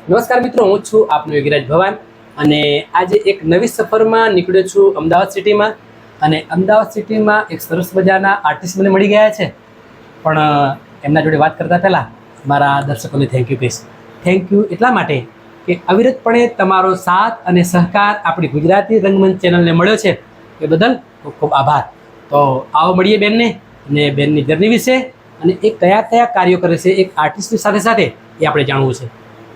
નમસ્કાર મિત્રો, હું છું આપનો યોગીરાજ ભવાન અને આજે એક નવી સફરમાં નીકળ્યો છું અમદાવાદ સિટીમાં. અને અમદાવાદ સિટીમાં એક સરસ મજાના આર્ટિસ્ટ મને મળી ગયા છે. પણ એમના જોડે વાત કરતાં પહેલાં મારા દર્શકોને થેન્ક યુ કહીશ. થેન્ક યુ એટલા માટે કે અવિરતપણે તમારો સાથ અને સહકાર આપણી ગુજરાતી રંગમંચ ચેનલને મળ્યો છે, એ બદલ ખૂબ ખૂબ આભાર. તો આવો મળીએ બેનને અને બેનની જર્ની વિશે અને એ કયા કયા કાર્યો કરે છે એક આર્ટિસ્ટની સાથે સાથે એ આપણે જાણવું છે.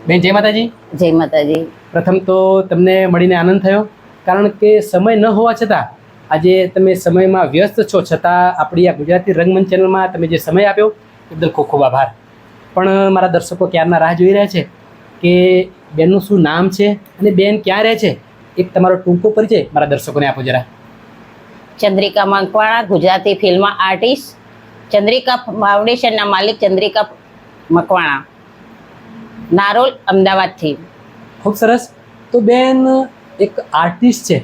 બેન જય માતાજી. જય માતાજી. પ્રથમ તો તમને મળીને આનંદ થયો, કારણ કે સમય ન હોવા છતાં આજે તમે સમયમાં વ્યસ્ત છો, છતાં આપણી આ ગુજરાતી રંગમંચ ચેનલમાં તમે જે સમય આપ્યો એ બદલ ખૂબ ખૂબ આભાર. પણ મારા દર્શકો ક્યારના રાહ જોઈ રહ્યા છે કે બેનનું શું નામ છે અને બેન ક્યાં રહે છે. એક તમારો ટૂંકો પરિચય મારા દર્શકોને આપો જરા. ચંદ્રિકા મકવાણા, ગુજરાતી ફિલ્મ આર્ટિસ્ટ, ચંદ્રિકા ફાઉન્ડેશનના માલિક ચંદ્રિકા મકવાણા, નારોલ, અમદાવાદથી. ખૂબ સરસ. તો બેન એક આર્ટિસ્ટ છે,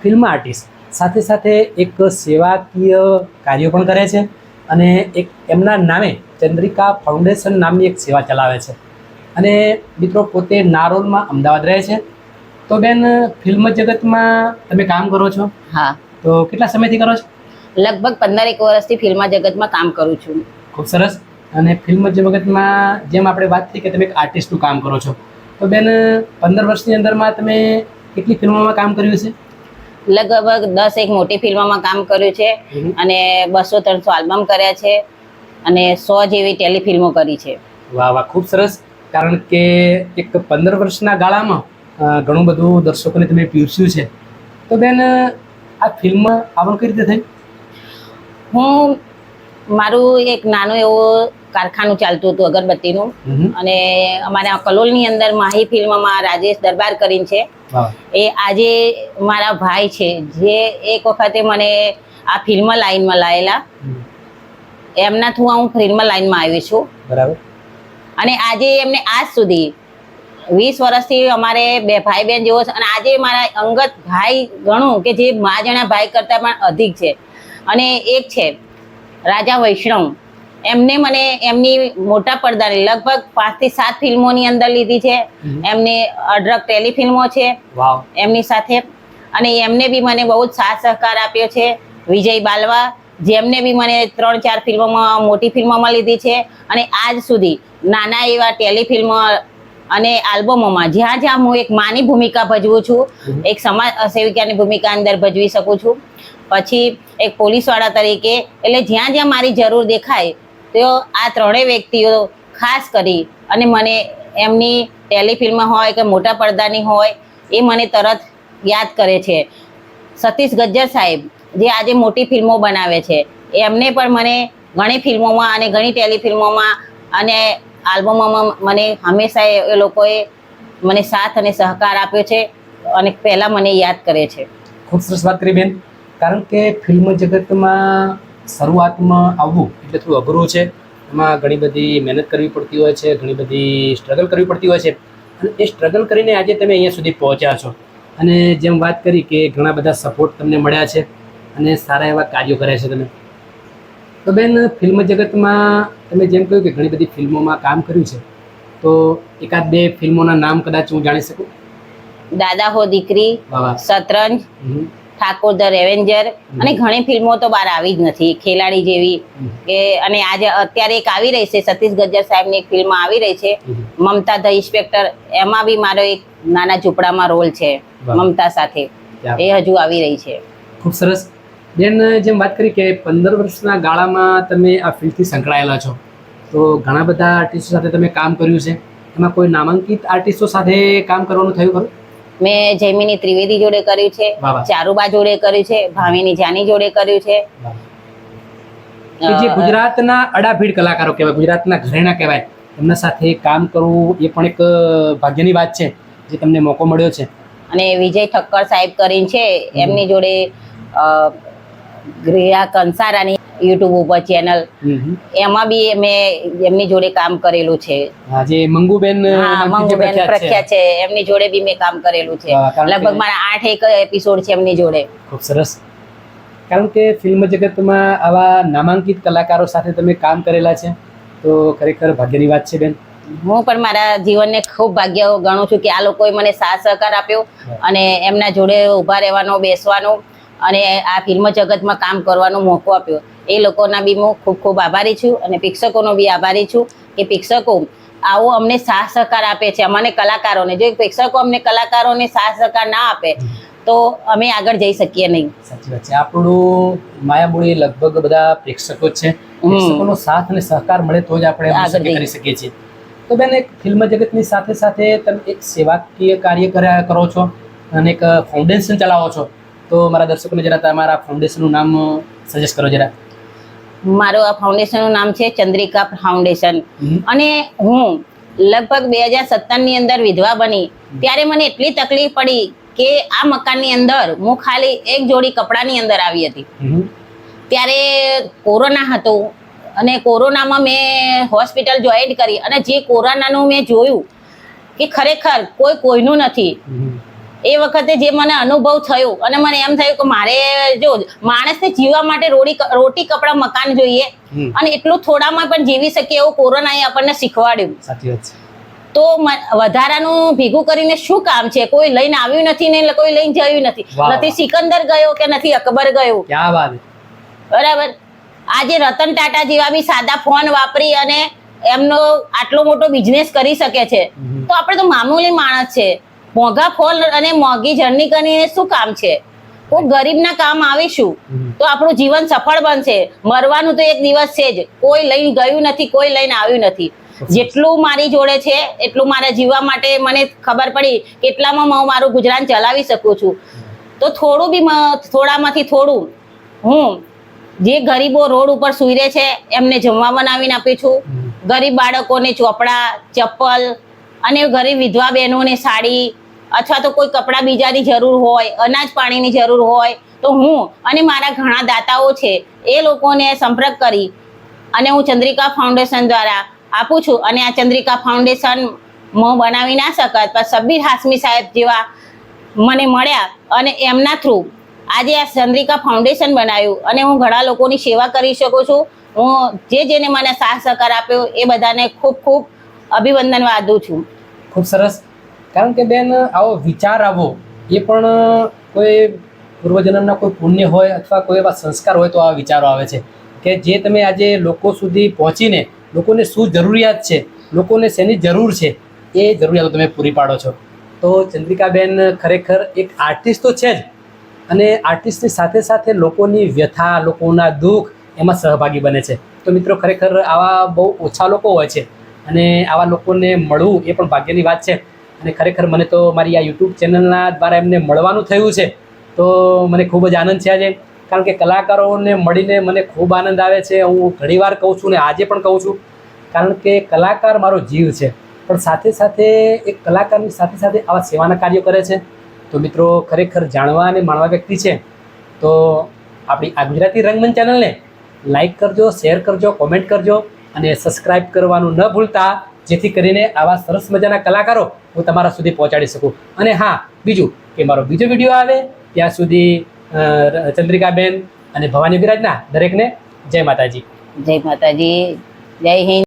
ફિલ્મ આર્ટિસ્ટ, સાથે સાથે એક સેવાકીય કાર્યો પણ કરે છે અને એક એમના નામે ચંદ્રિકા ફાઉન્ડેશન નામની એક સેવા ચલાવે છે. અને મિત્રો પોતે નારોલમાં અમદાવાદ રહે છે. તો બેન ફિલ્મ જગતમાં તમે કામ કરો છો? હા. તો કેટલા સમયથી કરો છો? લગભગ 15 વર્ષથી ફિલ્મ જગતમાં કામ કરું છું. ખૂબ સરસ. અને ફિલ્મ જગતમાં જેમ આપણે વાત થઈ કે તમે એક આર્ટિસ્ટનું કામ કરો છો, તો બેન 15 વર્ષની અંદરમાં તમે કેટલી ફિલ્મોમાં કામ કર્યું છે? લગભગ 10 એક મોટી ફિલ્મોમાં કામ કર્યું છે અને 200-300 આલ્બમ કર્યા છે અને 100 જેવી ટેલિફિલ્મો કરી છે. વાહ વાહ, ખૂબ સરસ. કારણ કે એક 15 વર્ષના ગાળામાં ઘણું બધું દર્શકોને તમે પીરસ્યું છે. તો બેન આ ફિલ્મ આવવાનું કઈ રીતે થઈ? હું મારું એક નાનું એવું કારખાનું ચાલતું હતું અગરબત્તીનું, અને અમારા કલોલની અંદર માહી ફિલ્મમાં રાજેશ દરબાર કરીને છે, એ આજે મારા ભાઈ છે, જે એક વખતે મને આ ફિલ્મ લાઈનમાં લાયેલા. એમના થ્રુ હું ફિલ્મ લાઈનમાં આવી છું. બરાબર. અને આજે એમને આજ સુધી 20 વર્ષથી અમારે બે ભાઈ બહેન જેવો છે. અને આજે મારા અંગત ભાઈ ગણું કે જે મા જણા ભાઈ કરતાં પણ અધિક છે. અને એક છે રાજા વૈષ્ણવ, એમને મને એમની મોટા પડદાની લગભગ 5 થી 7 ફિલ્મોની અંદર લીધી છે. એમની અઢળક ટેલિફિલ્મો છે એમની સાથે. અને એમને બી મને બહુ જ સાથ સહકાર આપ્યો છે. વિજય બાલવા, જેમને બી મને 3-4 ફિલ્મોમાં, મોટી ફિલ્મોમાં લીધી છે. અને આજ સુધી નાના એવા ટેલિફિલ્મો અને આલ્બમોમાં જ્યાં જ્યાં હું એક માની ભૂમિકા ભજવું છું, એક સમાજ સેવિકાની ભૂમિકા અંદર ભજવી શકું છું. પછી એક પોલીસવાળા તરીકે, એટલે જ્યાં જ્યાં મારી જરૂર દેખાય તો આ ત્રણેય વ્યક્તિઓ ખાસ કરી અને મને એમની ટેલિફિલ્મ હોય કે મોટા પડદાની હોય એ મને તરત યાદ કરે છે. સતીશ ગજ્જર સાહેબ, જે આજે મોટી ફિલ્મો બનાવે છે, એમને પણ મને ઘણી ફિલ્મોમાં અને ઘણી ટેલિફિલ્મોમાં અને આલ્બમોમાં મને હંમેશા એ લોકોએ મને સાથ અને સહકાર આપ્યો છે અને પહેલાં મને યાદ કરે છે. ખૂબ સરસ વાત કરી બેન. કારણ કે ફિલ્મ જગતમાં શરૂઆતમાં આવવું એટલે થોડું અઘરું છે. એમાં ઘણી બધી મહેનત કરવી પડતી હોય છે, ઘણી બધી સ્ટ્રગલ કરવી પડતી હોય છે. અને એ સ્ટ્રગલ કરીને આજે તમે અહીંયા સુધી પહોંચ્યા છો. અને જેમ વાત કરી કે ઘણા બધા સપોર્ટ તમને મળ્યા છે અને સારા એવા કાર્યો કર્યા છે તમે. તો બેન ફિલ્મ જગતમાં તમે જેમ કહ્યું કે ઘણી બધી ફિલ્મોમાં કામ કર્યું છે, તો એકાદ બે ફિલ્મોના નામ કદાચ હું જાણી શકું? દાદા હો દીકરી, શતરંજ, ઠાકોર ધ રેવેન્જર, અને ઘણી ફિલ્મો તો બહાર આવી જ નથી, ખેલાડી જેવી કે. અને આજે અત્યારે એક આવી રહી છે, સતીશ ગજ્જર સાહેબની એક ફિલ્મ આવી રહી છે, મમતા ધ ઇન્સ્પેક્ટર. એમાં બી મારો એક નાના ઝૂંપડામાં રોલ છે મમતા સાથે, એ હજુ આવી રહી છે. ખૂબ સરસ. બેન જેમ વાત કરી કે 15 વર્ષના ગાળામાં તમે આ ફિલ્ડથી સંકળાયેલા છો, તો ઘણા બધા આર્ટિસ્ટો સાથે તમે કામ કર્યું છે. એમાં કોઈ નામાંકિત આર્ટિસ્ટો સાથે કામ કરવાનું થયું ખરું? મેં જયમિની ત્રિવેદી જોડે કર્યું છે, ચારુબા જોડે કર્યું છે, ભાવિની જાની જોડે કર્યું છે. જે ગુજરાતના અડાભીડ કલાકારો કહેવાય, ગુજરાતના ઘરેણા કહેવાય, એમના સાથે કામ કરવું એ પણ એક ભાગ્યની વાત છે જે તમને મોકો મળ્યો છે. અને વિજય ઠક્કર સાહેબ કરીને છે, એમની જોડે ગ્રેયા કંસારાની યુટ્યુબ ઉપર ચેનલ, એમાં બી મેં એમની જોડે કામ કરેલું છે. જે મંગુબેન પ્રખ્યાત છે, એમની જોડે બી મેં કામ કરેલું છે. લગભગ મારા 8 એપિસોડ છે એમની જોડે. ખૂબ સરસ. કારણ કે ફિલ્મ જગતમાં આવા નામાંકિત કલાકારો સાથે તમે કામ કરેલા છે, તો ખરેખર ભાગ્યની વાત છે બેન. હું પણ મારા જીવનને ખૂબ ભાગ્ય ગણું છું કે આ લોકોએ મને સાથ સહકાર આપ્યો અને એમના જોડે ઊભા રહેવાનો, બેસવાનો અને આ ફિલ્મ જગતમાં કામ કરવાનો મોકો આપ્યો. એ લોકોના બી હું ખૂબ ખૂબ આભારી છું અને પ્રેક્ષકોનો બી આભારી છું કે પ્રેક્ષકો આવો અમને સાથ સહકાર આપે છે અમને કલાકારોને. જો પ્રેક્ષકો અમને કલાકારોને સાથ સહકાર ના આપે તો અમે આગળ જઈ શકીએ નહીં. સાચી વાત છે. આપણું માયામૂળી લગભગ બધા પ્રેક્ષકો જ છે. પ્રેક્ષકોનો સાથ અને સહકાર મળે તો જ આપણે આગળ જઈએ. કરી શકીએ છીએ. તો બેન, એક ફિલ્મ જગતની સાથે સાથે તમે એક સેવાકીય કાર્ય કરો છો અને એક ફાઉન્ડેશન ચલાવો છો. તો મારા દર્શકોને જરા તમારા ફાઉન્ડેશનનું નામ સજેસ્ટ કરો જરા. મારું આ ફાઉન્ડેશનનું નામ છે ચંદ્રિકા ફાઉન્ડેશન. અને હું લગભગ 2017 ની અંદર વિધવા બની ત્યારે મને એટલી તકલીફ પડી કે આ મકાનની અંદર હું ખાલી એક જોડી કપડાની અંદર આવી હતી. ત્યારે કોરોના હતું અને કોરોનામાં મેં હોસ્પિટલ જોઈન કરી અને જે કોરોનાનું મેં જોયું કે ખરેખર કોઈનું નથી. એ વખતે જે મને અનુભવ થયો અને મને એમ થયું કે મારે જો માણસને જીવવા માટે રોટી કપડા મકાન જોઈએ અને એટલું થોડામાં પણ જીવી શકીએ એવું કોરોનાએ આપણને શીખવાડ્યું. સાચી વાત છે. તો વધારાનું ભેગું કરીને શું કામ છે? કોઈ લઈને આવ્યું નથી ને કોઈ લઈને જયું નથી. નથી સિકંદર ગયો કે નથી અકબર ગયો. ક્યાં વાત. બરાબર. આજે રતન ટાટા જેવા બી સાદા ફોન વાપરી અને એમનો આટલો મોટો બિઝનેસ કરી શકે છે. તો આપણે તો મામૂલી માણસ છે. મોંઘા ફોન અને મોંઘી જર્ની કરીને શું કામ છે? કોઈ ગરીબના કામ આવીશું તો આપણું જીવન સફળ બનશે. મરવાનું તો એક દિવસ છે જ. કોઈ લઈને ગયું નથી, કોઈ લઈને આવ્યું નથી. જેટલું મારી જોડે છે એટલું મારા જીવવા માટે મને ખબર પડી કેટલામાં હું મારું ગુજરાન ચલાવી શકું છું. તો થોડું બી થોડામાંથી થોડું હું જે ગરીબો રોડ ઉપર સૂઈ રહે છે એમને જમવા બનાવીને આપું છું. ગરીબ બાળકોને ચોપડા, ચપ્પલ અને ગરીબ વિધવા બહેનોને સાડી અથવા તો કોઈ કપડાં બીજાની જરૂર હોય, અનાજ પાણીની જરૂર હોય તો હું અને મારા ઘણા દાતાઓ છે એ લોકોને સંપર્ક કરી અને હું ચંદ્રિકા ફાઉન્ડેશન દ્વારા આપું છું. અને આ ચંદ્રિકા ફાઉન્ડેશન હું બનાવી ના શકત પણ સબ્બીર હાશમી સાહેબ જેવા મને મળ્યા અને એમના થ્રુ આજે આ ચંદ્રિકા ફાઉન્ડેશન બનાવ્યું અને હું ઘણા લોકોની સેવા કરી શકું છું. હું જેને મને સાથ સહકાર આપ્યો એ બધાને ખૂબ ખૂબ અભિનંદન વાદું છું. ખૂબ સરસ. કારણ કે બેન, આવો વિચાર આવો એ પણ કોઈ પૂર્વજન્મના કોઈ પુણ્ય હોય અથવા કોઈ એવા સંસ્કાર હોય તો આવા વિચારો આવે છે કે જે તમે આજે લોકો સુધી પહોંચીને લોકોને શું જરૂરિયાત છે, લોકોને શેની જરૂર છે એ જરૂરિયાતો તમે પૂરી પાડો છો. તો ચંદ્રિકાબેન ખરેખર એક આર્ટિસ્ટ તો છે જ અને આર્ટિસ્ટની સાથે સાથે લોકોની વ્યથા, લોકોના દુઃખ એમાં સહભાગી બને છે. તો મિત્રો, ખરેખર આવા બહુ ઓછા લોકો હોય છે અને આવા લોકોને મળવું એ પણ ભાગ્યની વાત છે. અને ખરેખર મને તો મારી આ યુટ્યુબ ચેનલના દ્વારા એમને મળવાનું થયું છે તો મને ખૂબ જ આનંદ છે આજે. કારણ કે કલાકારોને મળીને મને ખૂબ આનંદ આવે છે. હું ઘણીવાર કહું છું ને આજે પણ કહું છું, કારણ કે કલાકાર મારો જીવ છે. પણ સાથે સાથે એક કલાકારની સાથે સાથે આવા સેવાના કાર્યો કરે છે. તો મિત્રો, ખરેખર જાણવા અને માણવા વ્યક્તિ છે. તો આપણી આ ગુજરાતી રંગમંચ ચેનલને લાઈક કરજો, શેર કરજો, કોમેન્ટ કરજો અને સબસ્ક્રાઈબ કરવાનું ન ભૂલતા, જેથી કરીને આવા સરસ મજાના કલાકારો હું તમારા સુધી પહોંચાડી શકું. અને હા, બીજું કે મારો બીજો વિડીયો આવે ત્યાં સુધી ચંદ્રિકાબેન અને ભવાની વિરાજના દરેકને જય માતાજી. જય માતાજી. જય હિન્દ.